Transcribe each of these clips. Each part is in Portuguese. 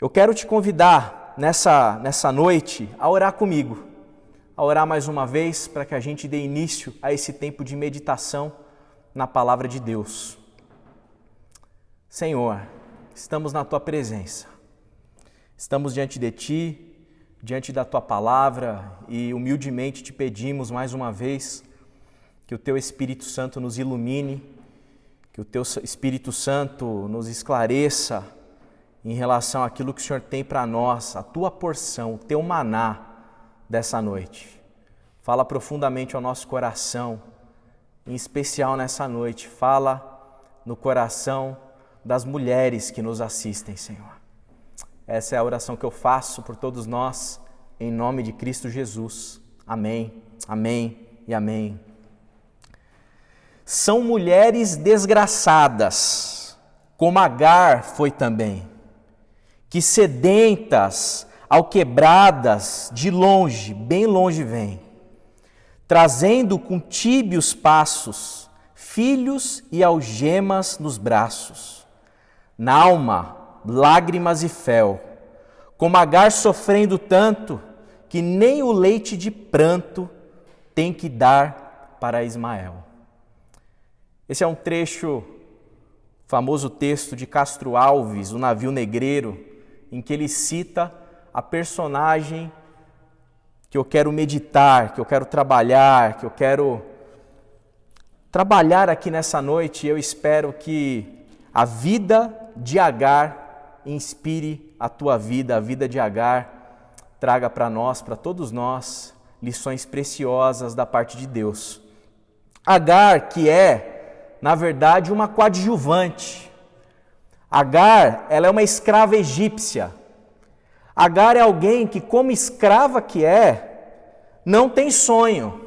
Eu quero te convidar nessa noite a orar comigo, a orar mais uma vez para que a gente dê início a esse tempo de meditação na Palavra de Deus. Senhor, estamos na Tua presença, estamos diante de Ti, diante da Tua Palavra e humildemente te pedimos mais uma vez que o Teu Espírito Santo nos ilumine, que o Teu Espírito Santo nos esclareça em relação àquilo que o Senhor tem para nós, a Tua porção, o Teu maná dessa noite. Fala profundamente ao nosso coração, em especial nessa noite. Fala no coração das mulheres que nos assistem, Senhor. Essa é a oração que eu faço por todos nós, em nome de Cristo Jesus. Amém, amém e amém. São mulheres desgraçadas, como Agar foi também, que sedentas, alquebradas, de longe, bem longe vêm, trazendo com tíbios passos, filhos e algemas nos braços, na alma, lágrimas e fel, como Agar sofrendo tanto, que nem o leite de pranto tem que dar para Ismael. Esse é um trecho, famoso texto de Castro Alves, O Navio Negreiro, em que ele cita a personagem que eu quero meditar, que eu quero trabalhar, que eu quero trabalhar aqui nessa noite. Eu espero que a vida de Agar inspire a tua vida, a vida de Agar traga para nós, para todos nós, lições preciosas da parte de Deus. Agar, que é, na verdade, uma coadjuvante. Agar, ela é uma escrava egípcia. Agar é alguém que, como escrava que é, não tem sonho.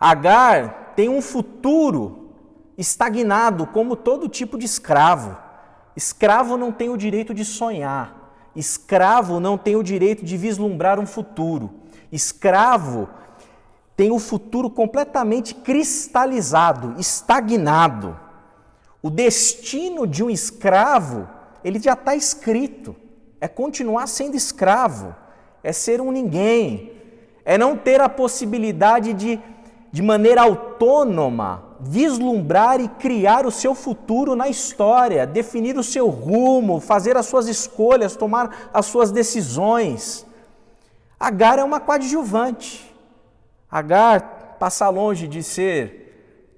Agar tem um futuro estagnado, como todo tipo de escravo. Escravo não tem o direito de sonhar. Escravo não tem o direito de vislumbrar um futuro. Escravo tem o futuro completamente cristalizado, estagnado. O destino de um escravo, ele já está escrito. É continuar sendo escravo, é ser um ninguém, é não ter a possibilidade de maneira autônoma, vislumbrar e criar o seu futuro na história, definir o seu rumo, fazer as suas escolhas, tomar as suas decisões. Agar é uma coadjuvante. Agar passa longe de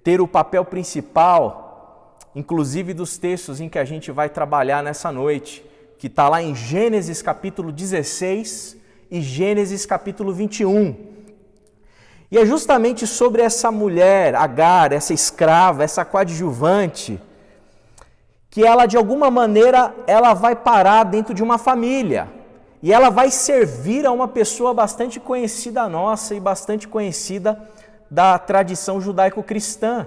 ter o papel principal, inclusive dos textos em que a gente vai trabalhar nessa noite, que está lá em Gênesis capítulo 16 e Gênesis capítulo 21. E é justamente sobre essa mulher, Agar, essa escrava, essa coadjuvante, que ela de alguma maneira ela vai parar dentro de uma família. E ela vai servir a uma pessoa bastante conhecida nossa e bastante conhecida da tradição judaico-cristã,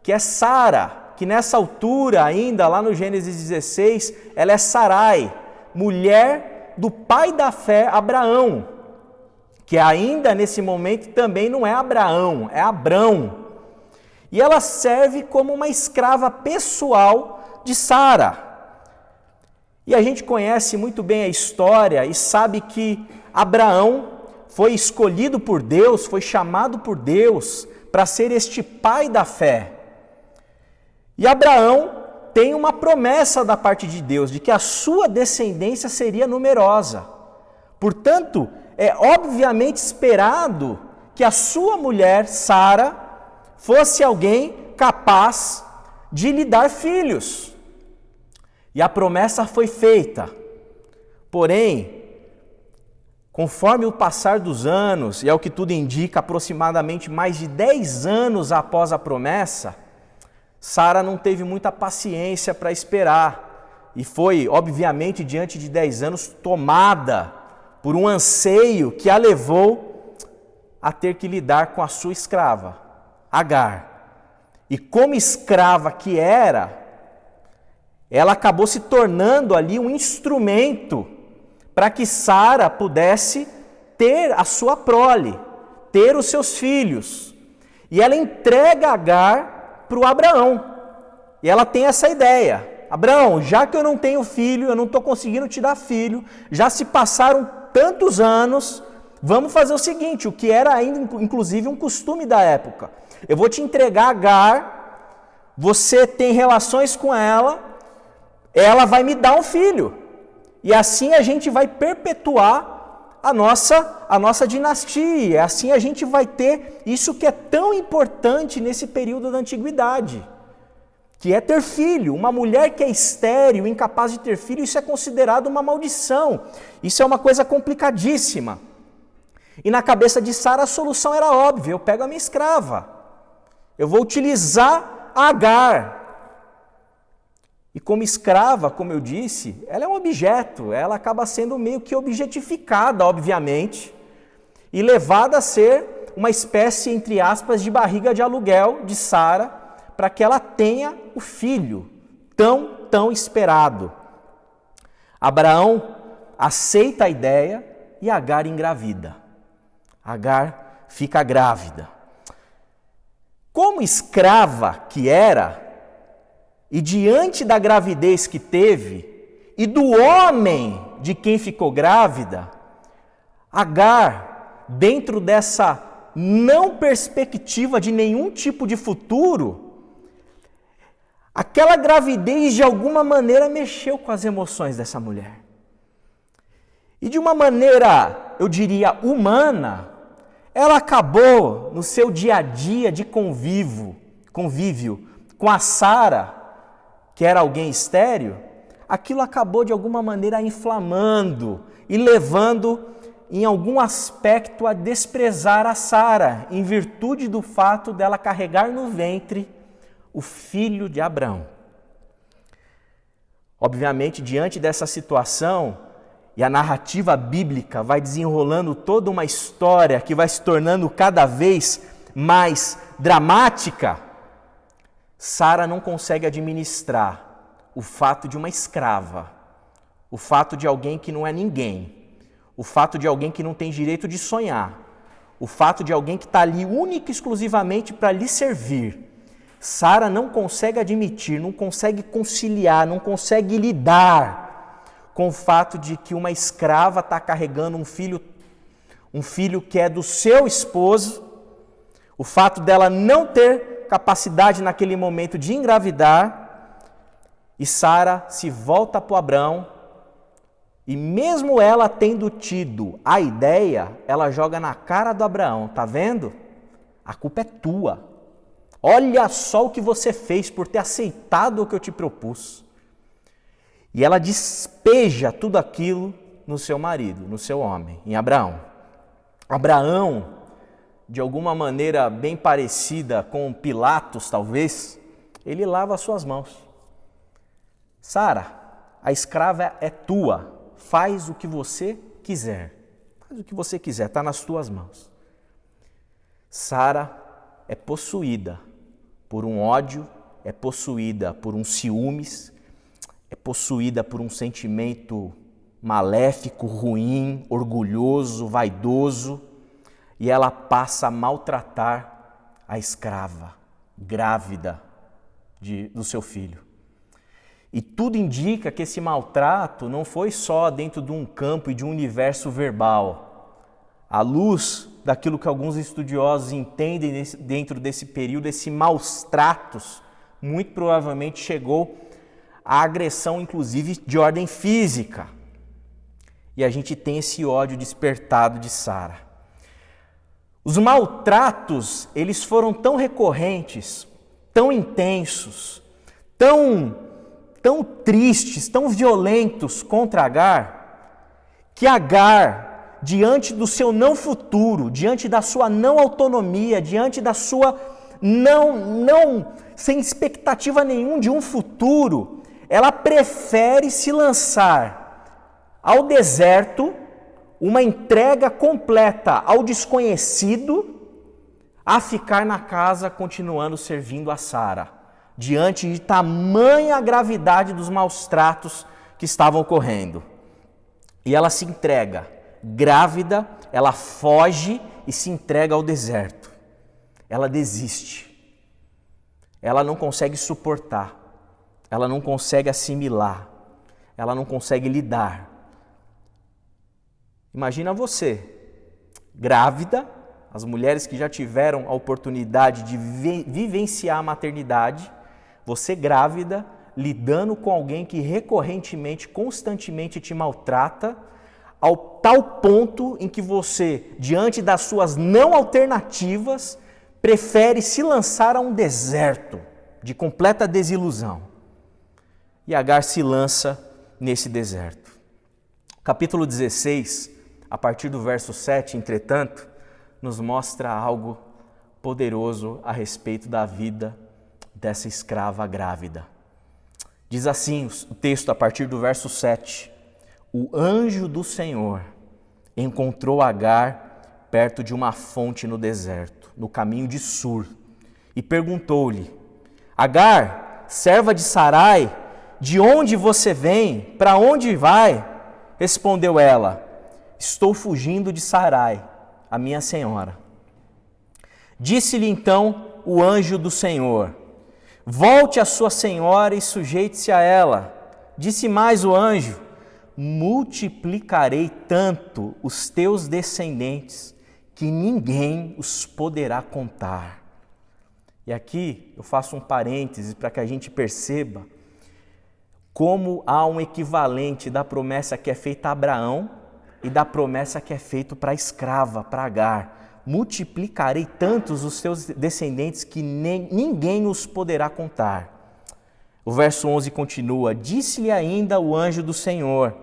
que é Sara, que nessa altura ainda, lá no Gênesis 16, ela é Sarai, mulher do pai da fé, Abraão, que ainda nesse momento também não é Abraão, é Abrão. E ela serve como uma escrava pessoal de Sara. E a gente conhece muito bem a história e sabe que Abraão foi escolhido por Deus, foi chamado por Deus para ser este pai da fé. E Abraão tem uma promessa da parte de Deus, de que a sua descendência seria numerosa. Portanto, é obviamente esperado que a sua mulher, Sara, fosse alguém capaz de lhe dar filhos. E a promessa foi feita. Porém, conforme o passar dos anos, e é o que tudo indica, aproximadamente mais de 10 anos após a promessa, Sara não teve muita paciência para esperar e foi, obviamente, diante de 10 anos, tomada por um anseio que a levou a ter que lidar com a sua escrava, Agar. E como escrava que era, ela acabou se tornando ali um instrumento para que Sara pudesse ter a sua prole, ter os seus filhos. E ela entrega Agar para o Abraão. E ela tem essa ideia. Abraão, já que eu não tenho filho, eu não estou conseguindo te dar filho, já se passaram tantos anos, vamos fazer o seguinte, o que era ainda inclusive um costume da época. Eu vou te entregar Agar, você tem relações com ela vai me dar um filho. E assim a gente vai perpetuar a nossa dinastia, assim a gente vai ter isso que é tão importante nesse período da antiguidade, que é ter filho. Uma mulher que é estéril, incapaz de ter filho, isso é considerado uma maldição. Isso é uma coisa complicadíssima. E na cabeça de Sara a solução era óbvia: eu pego a minha escrava, eu vou utilizar Agar. E como escrava, como eu disse, ela é um objeto, ela acaba sendo meio que objetificada, obviamente, e levada a ser uma espécie, entre aspas, de barriga de aluguel de Sara, para que ela tenha o filho tão esperado. Abraão aceita a ideia e Agar engravida. Agar fica grávida. Como escrava que era, e diante da gravidez que teve, e do homem de quem ficou grávida, Agar, dentro dessa não perspectiva de nenhum tipo de futuro, aquela gravidez de alguma maneira mexeu com as emoções dessa mulher. E de uma maneira, eu diria, humana, ela acabou no seu dia a dia de convívio com a Sara, que era alguém estéril, aquilo acabou de alguma maneira inflamando e levando em algum aspecto a desprezar a Sara, em virtude do fato dela carregar no ventre o filho de Abraão. Obviamente, diante dessa situação, e a narrativa bíblica vai desenrolando toda uma história que vai se tornando cada vez mais dramática, Sara não consegue administrar o fato de uma escrava, o fato de alguém que não é ninguém, o fato de alguém que não tem direito de sonhar, o fato de alguém que está ali única e exclusivamente para lhe servir. Sara não consegue admitir, não consegue conciliar, não consegue lidar com o fato de que uma escrava está carregando um filho que é do seu esposo, o fato dela não ter capacidade naquele momento de engravidar, e Sara se volta para Abraão, e mesmo ela tendo tido a ideia, ela joga na cara do Abraão: tá vendo? A culpa é tua. Olha só o que você fez por ter aceitado o que eu te propus. E ela despeja tudo aquilo no seu marido, no seu homem, em Abraão. Abraão, de alguma maneira bem parecida com Pilatos, talvez, ele lava as suas mãos. Sara, a escrava é tua, faz o que você quiser. Faz o que você quiser, está nas tuas mãos. Sara é possuída por um ódio, é possuída por um ciúmes, é possuída por um sentimento maléfico, ruim, orgulhoso, vaidoso, e ela passa a maltratar a escrava, grávida do seu filho. E tudo indica que esse maltrato não foi só dentro de um campo e de um universo verbal. À luz daquilo que alguns estudiosos entendem dentro desse período, esse maus tratos muito provavelmente chegou à agressão, inclusive, de ordem física. E a gente tem esse ódio despertado de Sara. Os maltratos, eles foram tão recorrentes, tão intensos, tão tristes, tão violentos contra Agar, que Agar, diante do seu não futuro, diante da sua não autonomia, diante da sua sem expectativa nenhuma de um futuro, ela prefere se lançar ao deserto, uma entrega completa ao desconhecido, a ficar na casa continuando servindo a Sara, diante de tamanha gravidade dos maus tratos que estavam ocorrendo. E ela se entrega, grávida, ela foge e se entrega ao deserto. Ela desiste. Ela não consegue suportar. ela não consegue assimilar, ela não consegue lidar. Imagina você, grávida, as mulheres que já tiveram a oportunidade de vivenciar a maternidade, você grávida, lidando com alguém que recorrentemente, constantemente te maltrata, ao tal ponto em que você, diante das suas não alternativas, prefere se lançar a um deserto de completa desilusão. E Agar se lança nesse deserto. Capítulo 16, a partir do verso 7, entretanto, nos mostra algo poderoso a respeito da vida dessa escrava grávida. Diz assim o texto a partir do verso 7. O anjo do Senhor encontrou Agar perto de uma fonte no deserto, no caminho de Sur, e perguntou-lhe: Agar, serva de Sarai, de onde você vem? Para onde vai? Respondeu ela: estou fugindo de Sarai, a minha senhora. Disse-lhe então o anjo do Senhor: volte a sua senhora e sujeite-se a ela. Disse mais o anjo: multiplicarei tanto os teus descendentes que ninguém os poderá contar. E aqui eu faço um parêntese para que a gente perceba como há um equivalente da promessa que é feita a Abraão e da promessa que é feita para a escrava, para Agar. Multiplicarei tantos os teus descendentes que ninguém os poderá contar. O verso 11 continua: disse-lhe ainda o anjo do Senhor: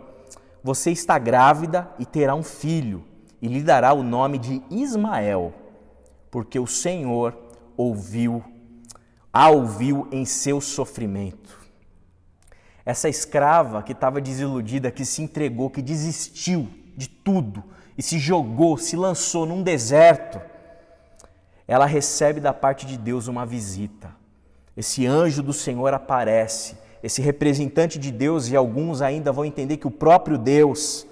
você está grávida e terá um filho, e lhe dará o nome de Ismael, porque o Senhor a ouviu em seu sofrimento. Essa escrava que estava desiludida, que se entregou, que desistiu de tudo e se jogou, se lançou num deserto, ela recebe da parte de Deus uma visita. Esse anjo do Senhor aparece, esse representante de Deus, e alguns ainda vão entender que o próprio Deus,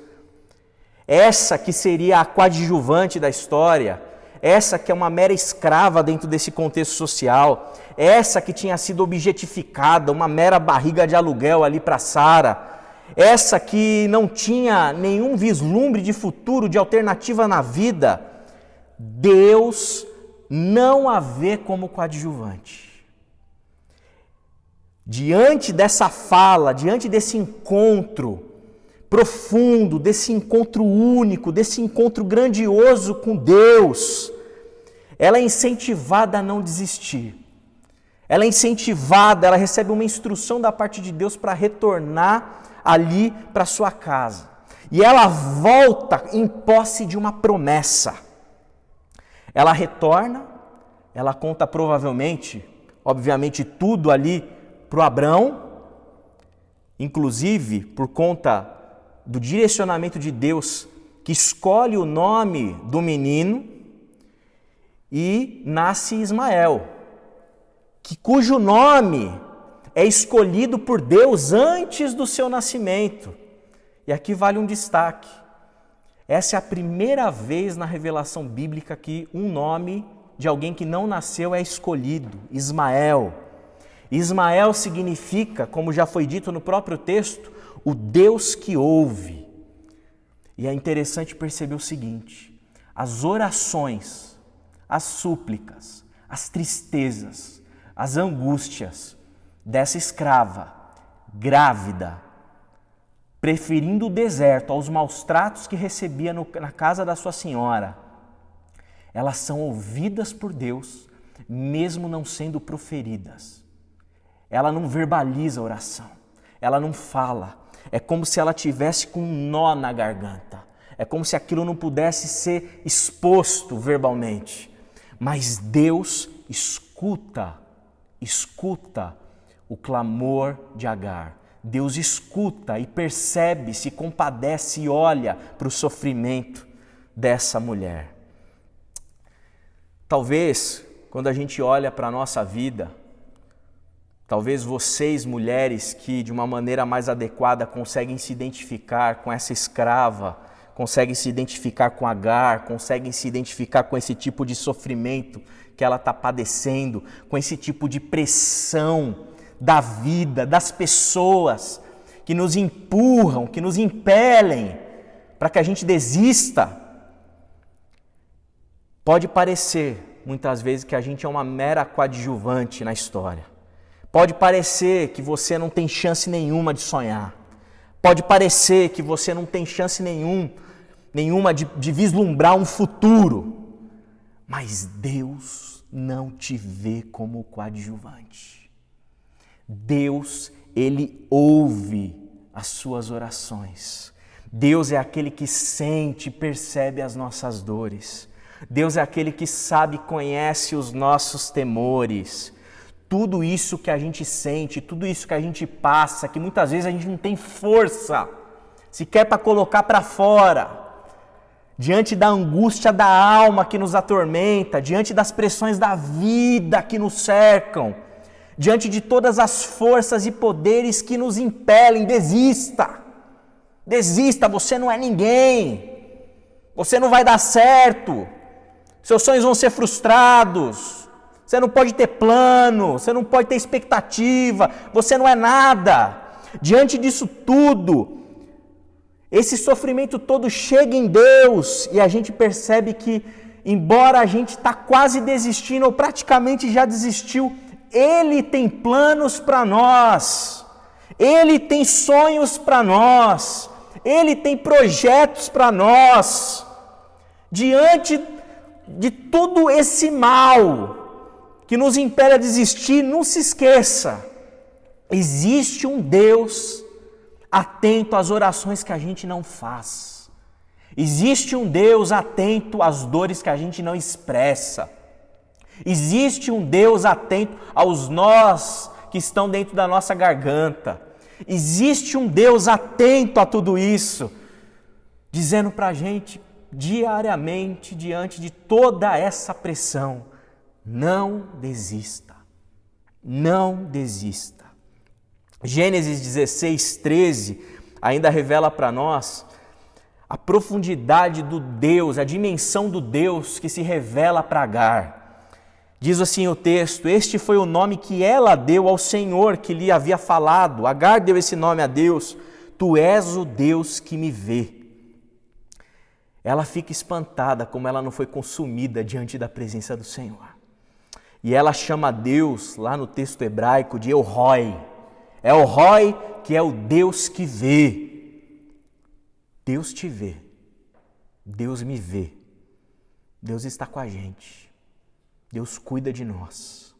essa que seria a coadjuvante da história, essa que é uma mera escrava dentro desse contexto social, essa que tinha sido objetificada, uma mera barriga de aluguel ali para Sara, essa que não tinha nenhum vislumbre de futuro, de alternativa na vida, Deus não a vê como coadjuvante. Diante dessa fala, diante desse encontro profundo, desse encontro único, desse encontro grandioso com Deus, ela é incentivada a não desistir. Ela é incentivada, ela recebe uma instrução da parte de Deus para retornar ali para sua casa. E ela volta em posse de uma promessa. Ela retorna, ela conta provavelmente, obviamente, tudo ali para o Abrão, inclusive por conta do direcionamento de Deus, que escolhe o nome do menino e nasce Ismael, cujo nome é escolhido por Deus antes do seu nascimento. E aqui vale um destaque. Essa é a primeira vez na revelação bíblica que um nome de alguém que não nasceu é escolhido, Ismael. Ismael significa, como já foi dito no próprio texto, o Deus que ouve. E é interessante perceber o seguinte: as orações, as súplicas, as tristezas, as angústias dessa escrava, grávida, preferindo o deserto aos maus tratos que recebia na casa da sua senhora, elas são ouvidas por Deus, mesmo não sendo proferidas. Ela não verbaliza a oração, ela não fala. É como se ela tivesse com um nó na garganta. É como se aquilo não pudesse ser exposto verbalmente. Mas Deus escuta o clamor de Agar. Deus escuta e percebe, se compadece e olha para o sofrimento dessa mulher. Talvez, quando a gente olha para a nossa vida, talvez vocês, mulheres, que de uma maneira mais adequada conseguem se identificar com essa escrava, conseguem se identificar com Agar, conseguem se identificar com esse tipo de sofrimento que ela está padecendo, com esse tipo de pressão da vida, das pessoas que nos empurram, que nos impelem para que a gente desista. Pode parecer, muitas vezes, que a gente é uma mera coadjuvante na história. Pode parecer que você não tem chance nenhuma de sonhar. Pode parecer que você não tem chance nenhuma de vislumbrar um futuro. Mas Deus não te vê como coadjuvante. Deus, Ele ouve as suas orações. Deus é aquele que sente e percebe as nossas dores. Deus é aquele que sabe e conhece os nossos temores. Tudo isso que a gente sente, tudo isso que a gente passa, que muitas vezes a gente não tem força sequer para colocar para fora, diante da angústia da alma que nos atormenta, diante das pressões da vida que nos cercam, diante de todas as forças e poderes que nos impelem, desista. Desista, você não é ninguém. Você não vai dar certo. Seus sonhos vão ser frustrados. Você não pode ter plano, você não pode ter expectativa, você não é nada. Diante disso tudo, esse sofrimento todo chega em Deus e a gente percebe que, embora a gente está quase desistindo ou praticamente já desistiu, Ele tem planos para nós, Ele tem sonhos para nós, Ele tem projetos para nós. Diante de todo esse mal que nos impele a desistir, não se esqueça, existe um Deus atento às orações que a gente não faz. Existe um Deus atento às dores que a gente não expressa. Existe um Deus atento aos nós que estão dentro da nossa garganta. Existe um Deus atento a tudo isso, dizendo para a gente diariamente, diante de toda essa pressão, não desista, não desista. Gênesis 16, 13 ainda revela para nós a profundidade do Deus, a dimensão do Deus que se revela para Agar. Diz assim o texto: este foi o nome que ela deu ao Senhor que lhe havia falado. Agar deu esse nome a Deus: tu és o Deus que me vê. Ela fica espantada como ela não foi consumida diante da presença do Senhor. E ela chama Deus, lá no texto hebraico, de El Roi. El Roi, que é o Deus que vê. Deus te vê. Deus me vê. Deus está com a gente. Deus cuida de nós.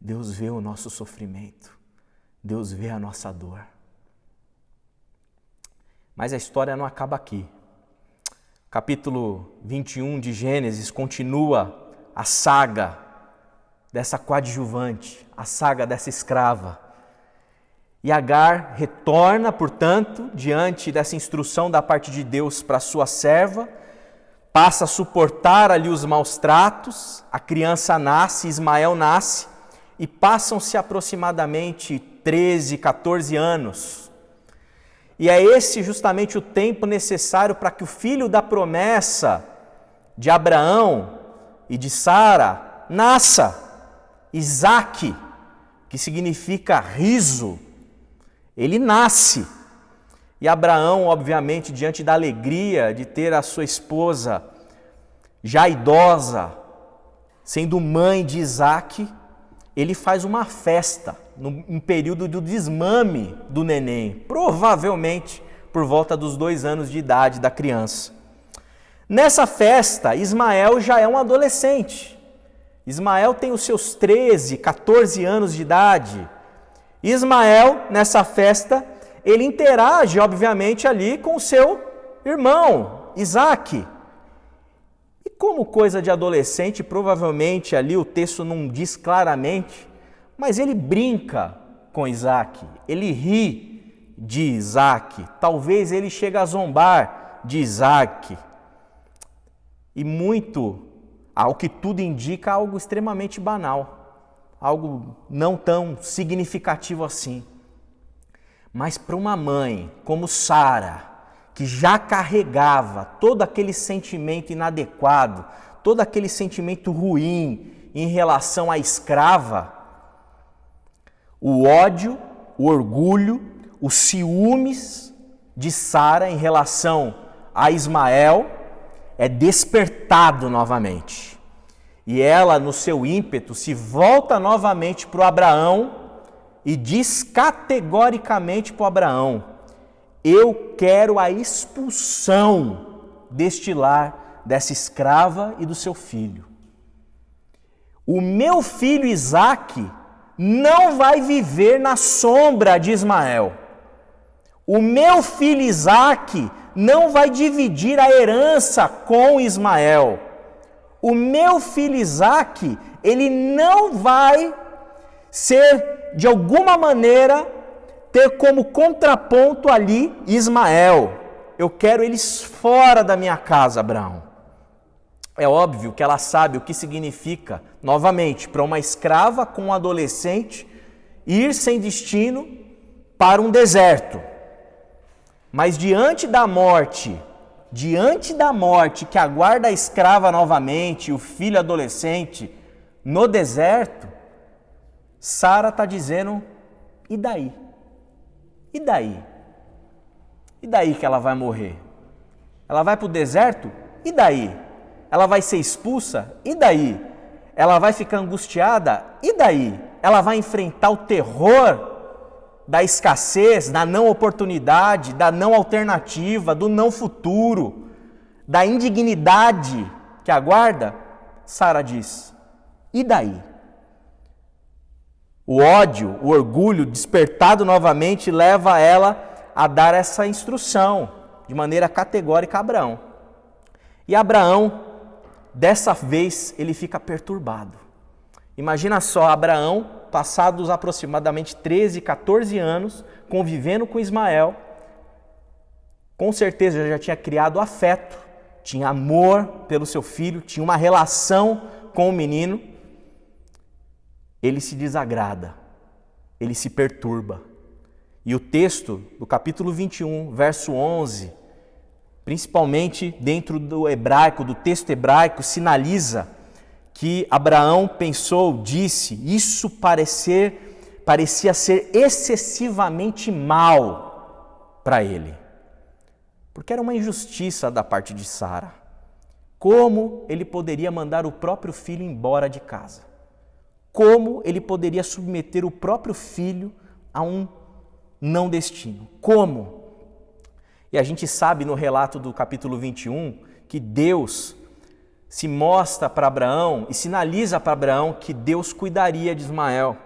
Deus vê o nosso sofrimento. Deus vê a nossa dor. Mas a história não acaba aqui. Capítulo 21 de Gênesis continua a saga dessa coadjuvante, a saga dessa escrava. E Agar retorna, portanto, diante dessa instrução da parte de Deus para sua serva, passa a suportar ali os maus tratos, a criança nasce, Ismael nasce, e passam-se aproximadamente 13, 14 anos. E é esse justamente o tempo necessário para que o filho da promessa de Abraão e de Sara nasça, Isaque, que significa riso. Ele nasce. E Abraão, obviamente, diante da alegria de ter a sua esposa já idosa, sendo mãe de Isaque, ele faz uma festa em período do desmame do neném, provavelmente por volta dos 2 anos de idade da criança. Nessa festa, Ismael já é um adolescente. Ismael tem os seus 13, 14 anos de idade. Ismael, nessa festa, ele interage, obviamente, ali com o seu irmão, Isaque. E como coisa de adolescente, provavelmente ali o texto não diz claramente, mas ele brinca com Isaque, ele ri de Isaque, talvez ele chegue a zombar de Isaque. E muito, ao que tudo indica, algo extremamente banal, algo não tão significativo assim. Mas para uma mãe como Sara, que já carregava todo aquele sentimento inadequado, todo aquele sentimento ruim em relação à escrava, O ódio, o orgulho, os ciúmes de Sara em relação a Ismael é despertado novamente. E ela, no seu ímpeto, se volta novamente para o Abraão e diz categoricamente para o Abraão: eu quero a expulsão deste lar, dessa escrava e do seu filho. O meu filho Isaque não vai viver na sombra de Ismael. O meu filho Isaque não vai dividir a herança com Ismael. O meu filho Isaque, ele não vai ser, de alguma maneira, ter como contraponto ali Ismael. Eu quero eles fora da minha casa, Abraão. É óbvio que ela sabe o que significa, novamente, para uma escrava com um adolescente ir sem destino para um deserto. Mas diante da morte que aguarda a escrava novamente, o filho adolescente, no deserto, Sara está dizendo: e daí? E daí? E daí que ela vai morrer? Ela vai para o deserto? E daí? Ela vai ser expulsa? E daí? Ela vai ficar angustiada? E daí? Ela vai enfrentar o terror da escassez, da não oportunidade, da não alternativa, do não futuro, da indignidade que aguarda? Sara diz: e daí? O ódio, o orgulho despertado novamente leva ela a dar essa instrução de maneira categórica a Abraão. E Abraão, dessa vez, ele fica perturbado. Imagina só, Abraão, passados aproximadamente 13, 14 anos, convivendo com Ismael, com certeza já tinha criado afeto, tinha amor pelo seu filho, tinha uma relação com o menino. Ele se desagrada, ele se perturba. E o texto do capítulo 21, verso 11, principalmente dentro do hebraico, do texto hebraico, sinaliza que Abraão pensou, disse, isso parecia ser excessivamente mal para ele. Porque era uma injustiça da parte de Sara. Como ele poderia mandar o próprio filho embora de casa? Como ele poderia submeter o próprio filho a um não destino? Como? E a gente sabe no relato do capítulo 21 que Deus se mostra para Abraão e sinaliza para Abraão que Deus cuidaria de Ismael.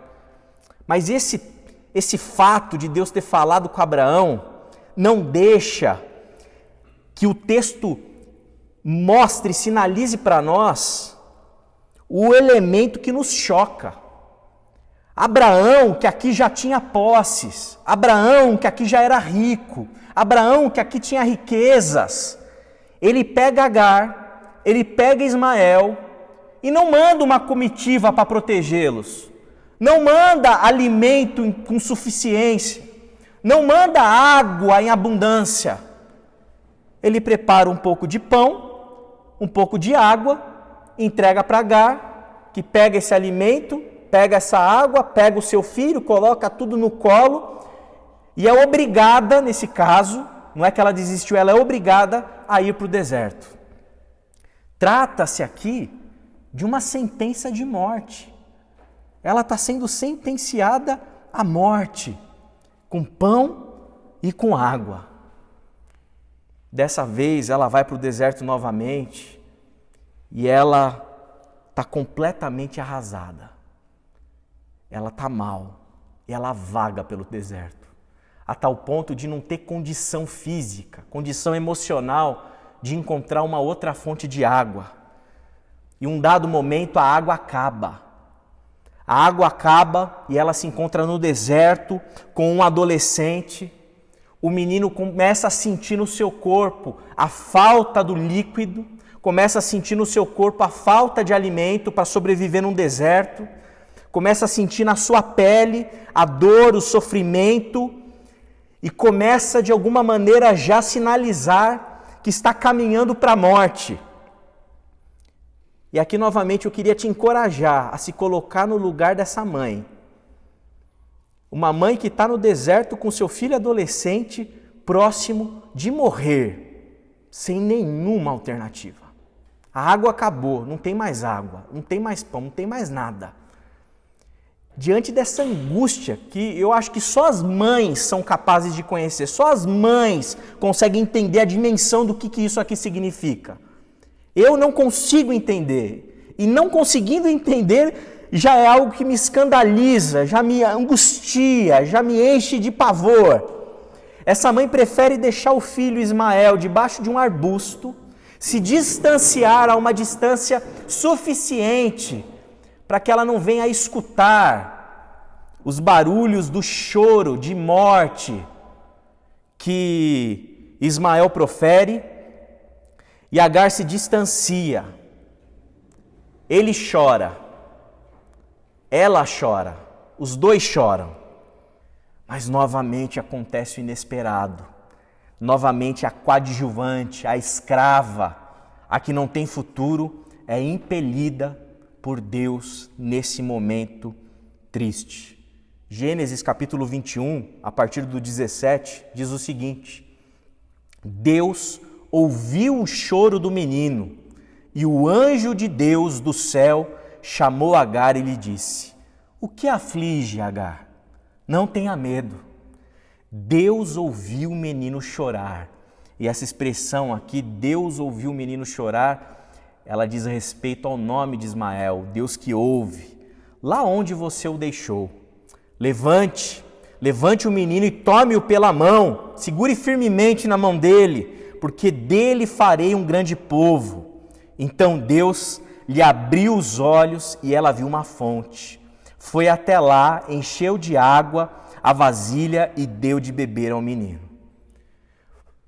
Mas esse fato de Deus ter falado com Abraão não deixa que o texto mostre, sinalize para nós o elemento que nos choca. Abraão, que aqui já tinha posses, Abraão, que aqui já era rico, Abraão, que aqui tinha riquezas, ele pega Agar, ele pega Ismael e não manda uma comitiva para protegê-los, não manda alimento com suficiência, não manda água em abundância. Ele prepara um pouco de pão, um pouco de água, entrega para Agar, que pega esse alimento, pega essa água, pega o seu filho, coloca tudo no colo e é obrigada, nesse caso, não é que ela desistiu, ela é obrigada a ir para o deserto. Trata-se aqui de uma sentença de morte. Ela está sendo sentenciada à morte, com pão e com água. Dessa vez ela vai para o deserto novamente e ela está completamente arrasada. Ela está mal e ela vaga pelo deserto, a tal ponto de não ter condição física, condição emocional de encontrar uma outra fonte de água. E um dado momento a água acaba. A água acaba e ela se encontra no deserto com um adolescente. O menino começa a sentir no seu corpo a falta do líquido, começa a sentir no seu corpo a falta de alimento para sobreviver num deserto, começa a sentir na sua pele a dor, o sofrimento e começa de alguma maneira já a sinalizar que está caminhando para a morte. E aqui novamente eu queria te encorajar a se colocar no lugar dessa mãe Uma mãe que está no deserto com seu filho adolescente próximo de morrer, sem nenhuma alternativa. A água acabou, não tem mais água, não tem mais pão, não tem mais nada. Diante dessa angústia que eu acho que só as mães são capazes de conhecer, só as mães conseguem entender a dimensão do que isso aqui significa. Eu não consigo entender, e não conseguindo entender já é algo que me escandaliza, já me angustia, já me enche de pavor. Essa mãe prefere deixar o filho Ismael debaixo de um arbusto, se distanciar a uma distância suficiente para que ela não venha a escutar os barulhos do choro de morte que Ismael profere, e Agar se distancia. Ele chora, ela chora, os dois choram, mas novamente acontece o inesperado. Novamente a coadjuvante, a escrava, a que não tem futuro, é impelida por Deus nesse momento triste. Gênesis capítulo 21, a partir do 17, diz o seguinte: Deus ouviu o choro do menino, e o anjo de Deus do céu chamou Agar e lhe disse: O que aflige, Agar? Não tenha medo. Deus ouviu o menino chorar. E essa expressão aqui, Deus ouviu o menino chorar, ela diz respeito ao nome de Ismael, Deus que ouve. Lá onde você o deixou, levante o menino e tome-o pela mão, segure firmemente na mão dele, porque dele farei um grande povo. Então Deus lhe abriu os olhos e ela viu uma fonte. Foi até lá, encheu de água a vasilha e deu de beber ao menino.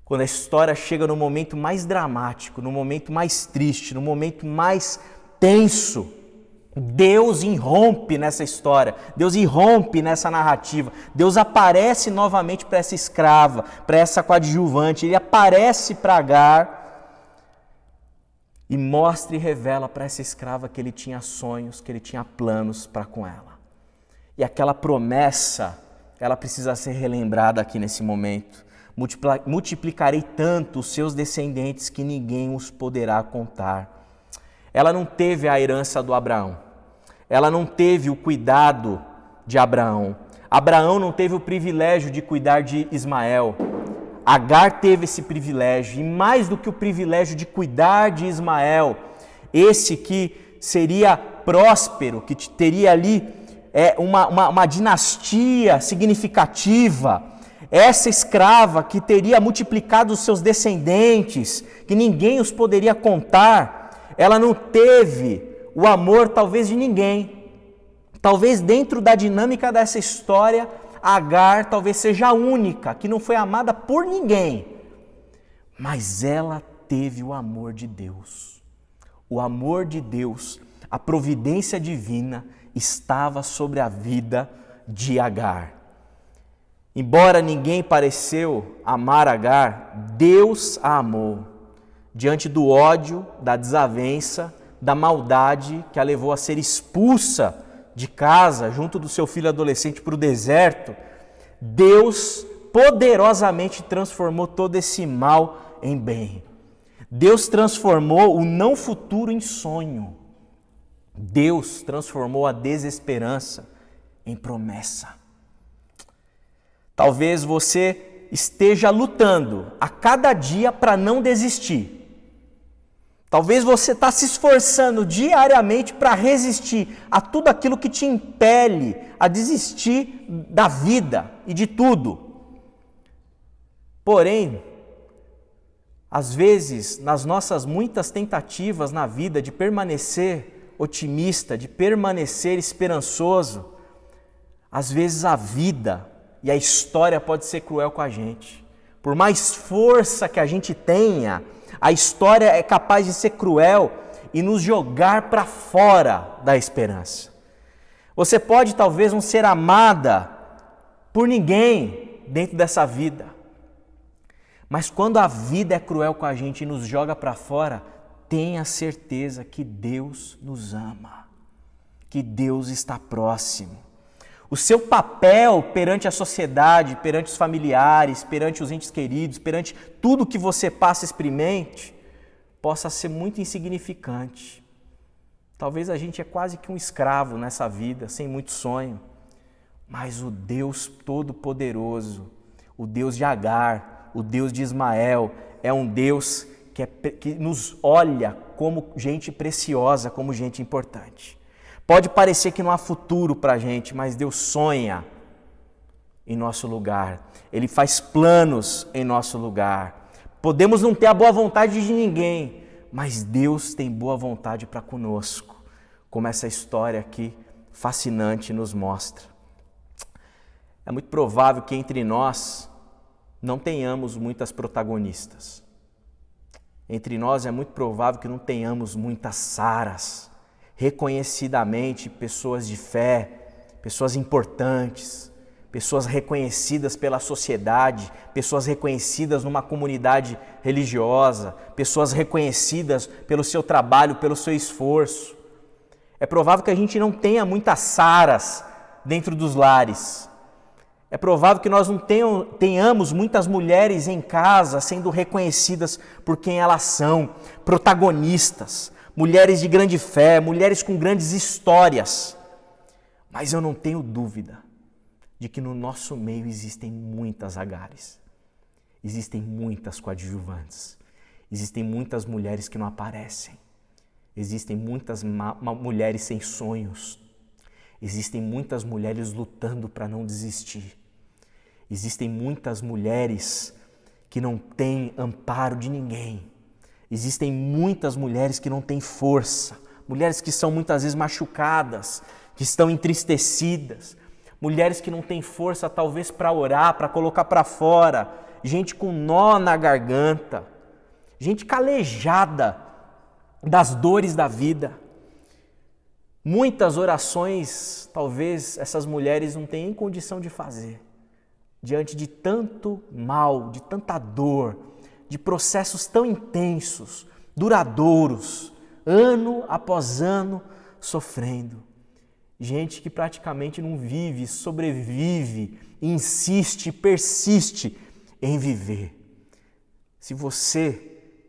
Quando a história chega no momento mais dramático, no momento mais triste, no momento mais tenso, Deus irrompe nessa história, Deus irrompe nessa narrativa, Deus aparece novamente para essa escrava, para essa coadjuvante, Ele aparece para Agar e mostra e revela para essa escrava que ele tinha sonhos, que ele tinha planos para com ela. E aquela promessa, ela precisa ser relembrada aqui nesse momento. Multiplicarei tanto os seus descendentes que ninguém os poderá contar. Ela não teve a herança do Abraão. Ela não teve o cuidado de Abraão. Abraão não teve o privilégio de cuidar de Ismael. Agar teve esse privilégio. E mais do que o privilégio de cuidar de Ismael, esse que seria próspero, que teria ali uma dinastia significativa, essa escrava que teria multiplicado os seus descendentes, que ninguém os poderia contar, ela não teve o amor talvez de ninguém. Talvez dentro da dinâmica dessa história, Agar talvez seja a única que não foi amada por ninguém, mas ela teve o amor de Deus. O amor de Deus, a providência divina estava sobre a vida de Agar. Embora ninguém pareceu amar Agar, Deus a amou. Diante do ódio, da desavença, da maldade que a levou a ser expulsa de casa, junto do seu filho adolescente para o deserto, Deus poderosamente transformou todo esse mal em bem. Deus transformou o não futuro em sonho. Deus transformou a desesperança em promessa. Talvez você esteja lutando a cada dia para não desistir. Talvez você está se esforçando diariamente para resistir a tudo aquilo que te impele a desistir da vida e de tudo. Porém, às vezes, nas nossas muitas tentativas na vida de permanecer otimista, de permanecer esperançoso, às vezes a vida e a história pode ser cruel com a gente. Por mais força que a gente tenha, a história é capaz de ser cruel e nos jogar para fora da esperança. Você pode talvez não ser amada por ninguém dentro dessa vida, mas quando a vida é cruel com a gente e nos joga para fora, tenha certeza que Deus nos ama, que Deus está próximo. O seu papel perante a sociedade, perante os familiares, perante os entes queridos, perante tudo que você passa e experimente, possa ser muito insignificante. Talvez a gente é quase que um escravo nessa vida, sem muito sonho. Mas o Deus Todo-Poderoso, o Deus de Agar, o Deus de Ismael, é um Deus que nos olha como gente preciosa, como gente importante. Pode parecer que não há futuro para a gente, mas Deus sonha em nosso lugar. Ele faz planos em nosso lugar. Podemos não ter a boa vontade de ninguém, mas Deus tem boa vontade para conosco, como essa história aqui fascinante nos mostra. É muito provável que entre nós não tenhamos muitas protagonistas. Entre nós é muito provável que não tenhamos muitas Saras, reconhecidamente pessoas de fé, pessoas importantes, pessoas reconhecidas pela sociedade, pessoas reconhecidas numa comunidade religiosa, pessoas reconhecidas pelo seu trabalho, pelo seu esforço. É provável que a gente não tenha muitas Saras dentro dos lares. É provável que nós não tenhamos muitas mulheres em casa sendo reconhecidas por quem elas são, protagonistas, mulheres de grande fé, mulheres com grandes histórias. Mas eu não tenho dúvida de que no nosso meio existem muitas Agares, existem muitas coadjuvantes, existem muitas mulheres que não aparecem, existem muitas mulheres sem sonhos, existem muitas mulheres lutando para não desistir. Existem muitas mulheres que não têm amparo de ninguém. Existem muitas mulheres que não têm força. Mulheres que são muitas vezes machucadas, que estão entristecidas. Mulheres que não têm força talvez para orar, para colocar para fora. Gente com nó na garganta. Gente calejada das dores da vida. Muitas orações, talvez essas mulheres não tenham condição de fazer. Diante de tanto mal, de tanta dor, de processos tão intensos, duradouros, ano após ano, sofrendo. Gente que praticamente não vive, sobrevive, insiste, persiste em viver. Se você,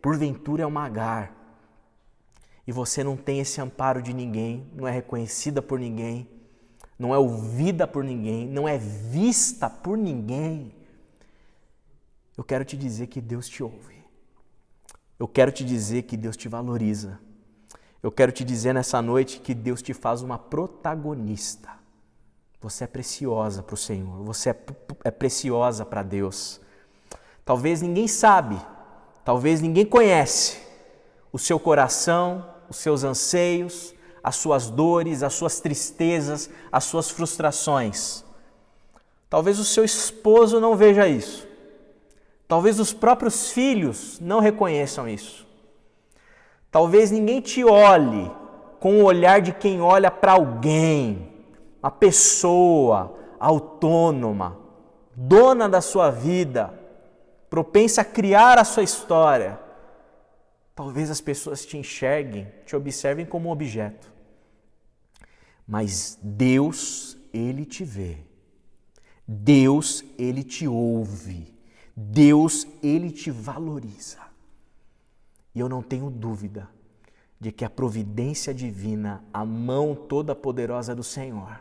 porventura, é uma Agar, e você não tem esse amparo de ninguém, não é reconhecida por ninguém, não é ouvida por ninguém, não é vista por ninguém, eu quero te dizer que Deus te ouve. Eu quero te dizer que Deus te valoriza. Eu quero te dizer nessa noite que Deus te faz uma protagonista. Você é preciosa para o Senhor, você é preciosa para Deus. Talvez ninguém sabe, talvez ninguém conhece o seu coração, os seus anseios, as suas dores, as suas tristezas, as suas frustrações. Talvez o seu esposo não veja isso. Talvez os próprios filhos não reconheçam isso. Talvez ninguém te olhe com o olhar de quem olha para alguém, uma pessoa autônoma, dona da sua vida, propensa a criar a sua história. Talvez as pessoas te enxerguem, te observem como um objeto. Mas Deus, Ele te vê. Deus, Ele te ouve. Deus, Ele te valoriza. E eu não tenho dúvida de que a providência divina, a mão toda poderosa do Senhor,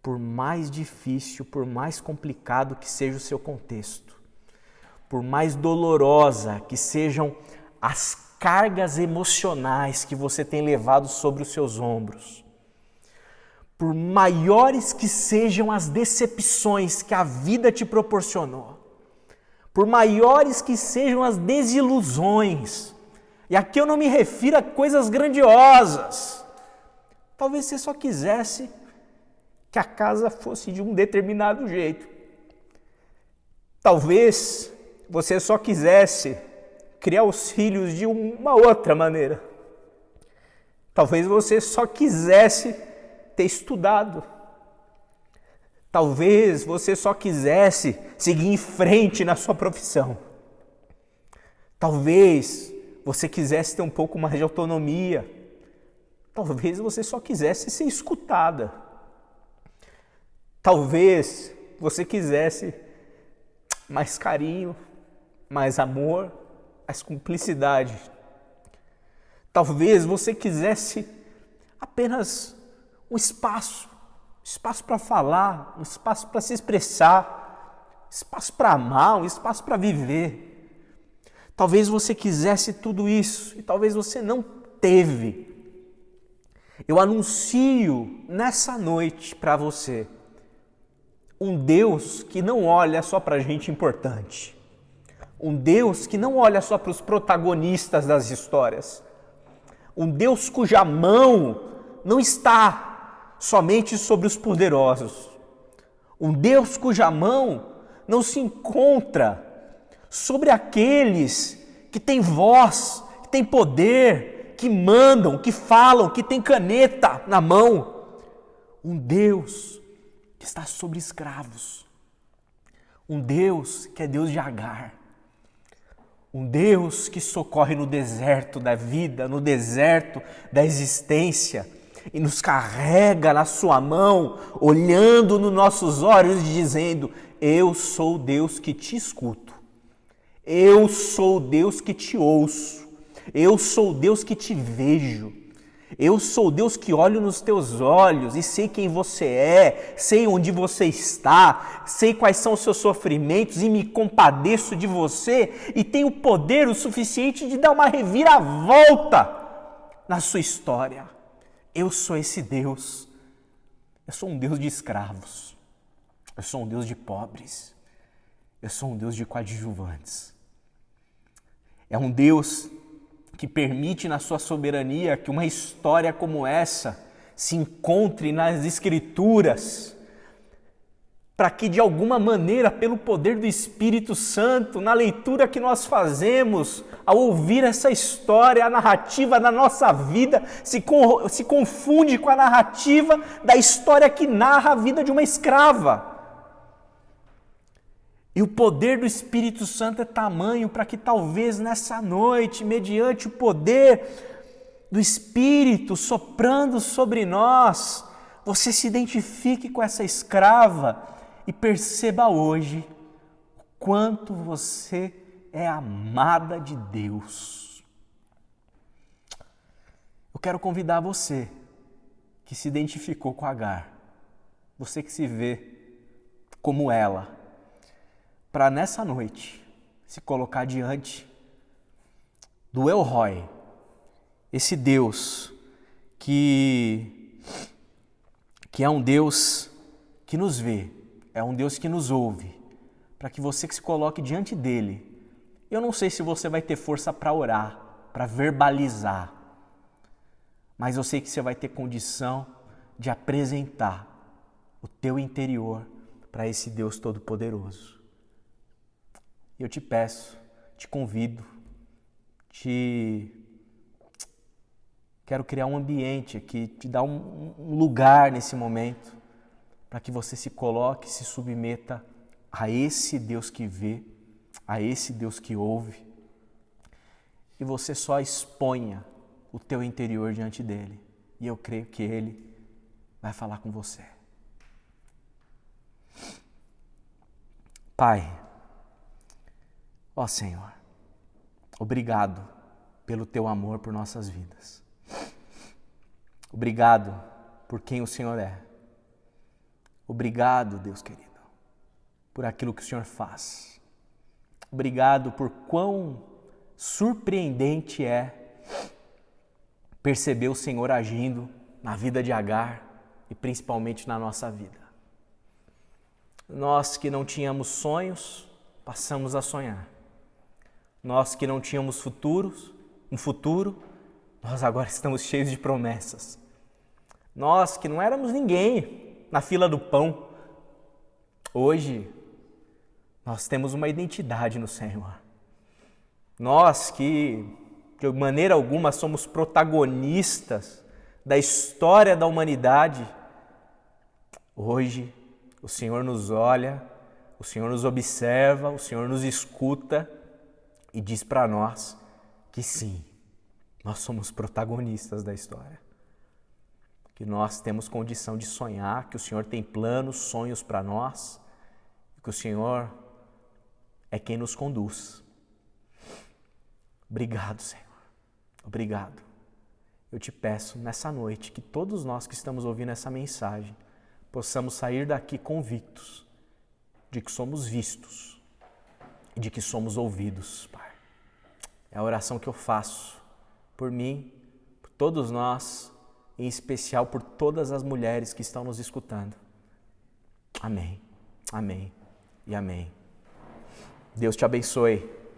por mais difícil, por mais complicado que seja o seu contexto, por mais dolorosa que sejam as cargas emocionais que você tem levado sobre os seus ombros, por maiores que sejam as decepções que a vida te proporcionou, por maiores que sejam as desilusões, e aqui eu não me refiro a coisas grandiosas, talvez você só quisesse que a casa fosse de um determinado jeito, talvez você só quisesse criar os filhos de uma outra maneira. Talvez você só quisesse ter estudado. Talvez você só quisesse seguir em frente na sua profissão. Talvez você quisesse ter um pouco mais de autonomia. Talvez você só quisesse ser escutada. Talvez você quisesse mais carinho, mais amor, mais cumplicidade. Talvez você quisesse apenas um espaço para falar, um espaço para se expressar, espaço para amar, um espaço para viver. Talvez você quisesse tudo isso e talvez você não teve. Eu anuncio nessa noite para você um Deus que não olha só para a gente importante. Um Deus que não olha só para os protagonistas das histórias. Um Deus cuja mão não está somente sobre os poderosos. Um Deus cuja mão não se encontra sobre aqueles que têm voz, que têm poder, que mandam, que falam, que têm caneta na mão. Um Deus que está sobre escravos. Um Deus que é Deus de Agar. Um Deus que socorre no deserto da vida, no deserto da existência e nos carrega na sua mão, olhando nos nossos olhos e dizendo: eu sou o Deus que te escuto, eu sou o Deus que te ouço, eu sou o Deus que te vejo, eu sou o Deus que olho nos teus olhos e sei quem você é, sei onde você está, sei quais são os seus sofrimentos e me compadeço de você e tenho poder o suficiente de dar uma reviravolta na sua história. Eu sou esse Deus. Eu sou um Deus de escravos. Eu sou um Deus de pobres. Eu sou um Deus de coadjuvantes. É um Deus que permite na sua soberania que uma história como essa se encontre nas Escrituras, para que de alguma maneira, pelo poder do Espírito Santo, na leitura que nós fazemos, ao ouvir essa história, a narrativa da nossa vida se confunde com a narrativa da história que narra a vida de uma escrava. E o poder do Espírito Santo é tamanho para que talvez nessa noite, mediante o poder do Espírito soprando sobre nós, você se identifique com essa escrava e perceba hoje o quanto você é amada de Deus. Eu quero convidar você que se identificou com Agar, você que se vê como ela, para nessa noite se colocar diante do El Roi, esse Deus que é um Deus que nos vê, é um Deus que nos ouve, para que você que se coloque diante dele. Eu não sei se você vai ter força para orar, para verbalizar, mas eu sei que você vai ter condição de apresentar o teu interior para esse Deus Todo-Poderoso. Eu te peço, te convido, quero criar um ambiente aqui, te dar um lugar nesse momento, para que você se coloque, se submeta a esse Deus que vê, a esse Deus que ouve, e você só exponha o teu interior diante dele, e eu creio que ele vai falar com você. Pai, ó Senhor, obrigado pelo teu amor por nossas vidas. Obrigado por quem o Senhor é. Obrigado, Deus querido, por aquilo que o Senhor faz. Obrigado por quão surpreendente é perceber o Senhor agindo na vida de Agar e principalmente na nossa vida. Nós que não tínhamos sonhos, passamos a sonhar. Nós que não tínhamos um futuro, nós agora estamos cheios de promessas. Nós que não éramos ninguém na fila do pão, hoje nós temos uma identidade no Senhor. Nós que de maneira alguma somos protagonistas da história da humanidade, hoje o Senhor nos olha, o Senhor nos observa, o Senhor nos escuta e diz para nós que sim, nós somos protagonistas da história. que nós temos condição de sonhar, que o Senhor tem planos, sonhos para nós, e que o Senhor é quem nos conduz. Obrigado, Senhor. Obrigado. Eu te peço nessa noite que todos nós que estamos ouvindo essa mensagem possamos sair daqui convictos de que somos vistos e de que somos ouvidos, Pai. É a oração que eu faço por mim, por todos nós, em especial por todas as mulheres que estão nos escutando. Amém, amém e amém. Deus te abençoe.